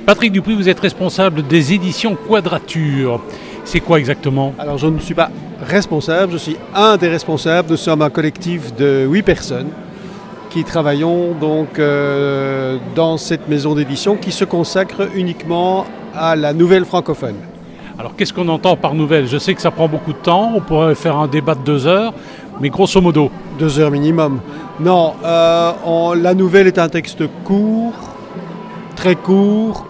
Patrick Dupuis, vous êtes responsable des éditions Quadrature. C'est quoi exactement? Alors je ne suis pas responsable, je suis un des responsables. Nous sommes un collectif de 8 personnes qui travaillons donc dans cette maison d'édition qui se consacre uniquement à la nouvelle francophone. Alors qu'est-ce qu'on entend par nouvelle? Je sais que ça prend beaucoup de temps, on pourrait faire un débat de 2 heures, mais grosso modo. 2 heures minimum. Non, la nouvelle est un texte court, très court,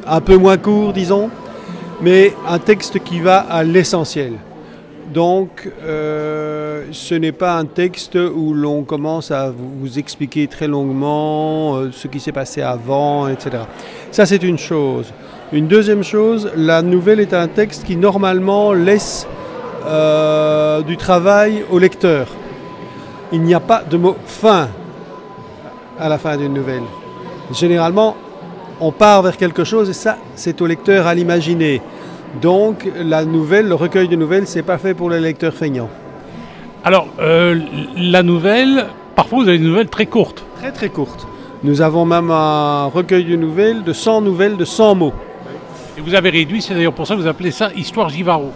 un peu moins court disons, mais un texte qui va à l'essentiel. Donc ce n'est pas un texte où l'on commence à vous expliquer très longuement ce qui s'est passé avant, etc. Ça c'est une chose. Une deuxième chose, la nouvelle est un texte qui normalement laisse du travail au lecteur. Il n'y a pas de mot fin à la fin d'une nouvelle. Généralement, on part vers quelque chose et ça, c'est au lecteur à l'imaginer. Donc, la nouvelle, le recueil de nouvelles, c'est pas fait pour les lecteurs feignants. Alors, la nouvelle, parfois vous avez des nouvelles très courtes. Très très courtes. Nous avons même un recueil de nouvelles de 100 mots. Et vous avez réduit, c'est d'ailleurs pour ça que vous appelez ça Histoire Givaro.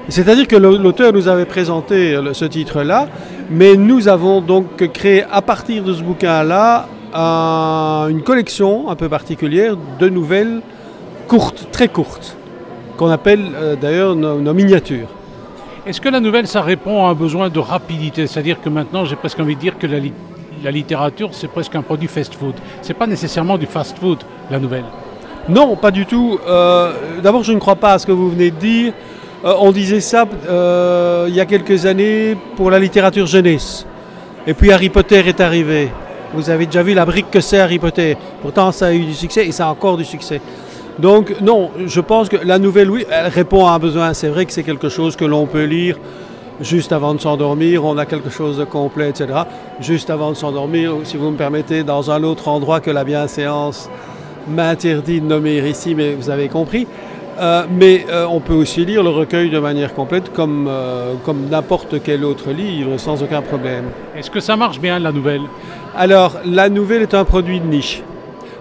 C'est-à-dire que l'auteur nous avait présenté ce titre-là, mais nous avons donc créé à partir de ce bouquin-là une collection un peu particulière de nouvelles courtes, très courtes, qu'on appelle d'ailleurs nos miniatures. Est-ce que la nouvelle, ça répond à un besoin de rapidité? C'est-à-dire que maintenant, j'ai presque envie de dire que la littérature, c'est presque un produit fast-food. C'est pas nécessairement du fast-food, la nouvelle. Non, pas du tout. D'abord, je ne crois pas à ce que vous venez de dire. On disait ça il y a quelques années pour la littérature jeunesse. Et puis Harry Potter est arrivé. Vous avez déjà vu la brique que c'est Harry Potter. Pourtant, ça a eu du succès et ça a encore du succès. Donc non, je pense que la nouvelle, oui, elle répond à un besoin. C'est vrai que c'est quelque chose que l'on peut lire juste avant de s'endormir. On a quelque chose de complet, etc. Juste avant de s'endormir, si vous me permettez, dans un autre endroit que la bienséance m'interdit de nommer ici, mais vous avez compris. Mais on peut aussi lire le recueil de manière complète comme n'importe quel autre livre, sans aucun problème. Est-ce que ça marche bien, la nouvelle? Alors, la nouvelle est un produit de niche.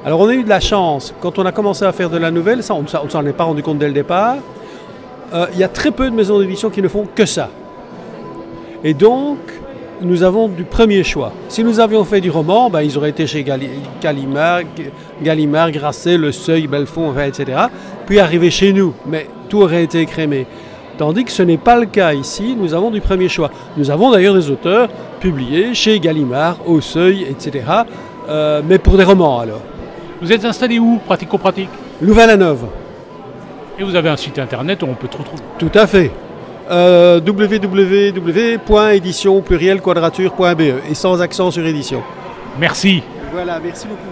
Alors, on a eu de la chance. Quand on a commencé à faire de la nouvelle, ça, on ne s'en est pas rendu compte dès le départ, il y a très peu de maisons d'édition qui ne font que ça. Et donc, nous avons du premier choix. Si nous avions fait du roman, ils auraient été chez Gallimard, Grasset, Le Seuil, Belfond, etc. Puis arrivé chez nous, mais tout aurait été écrémé. Tandis que ce n'est pas le cas ici, nous avons du premier choix. Nous avons d'ailleurs des auteurs publiés chez Gallimard, Au Seuil, etc. Mais pour des romans alors. Vous êtes installé où, pratico-pratique? Louvain-la-Neuve. Et vous avez un site internet où on peut tout retrouver? Tout à fait. www.édition_quadrature.be et sans accent sur édition. Merci. Voilà, merci beaucoup.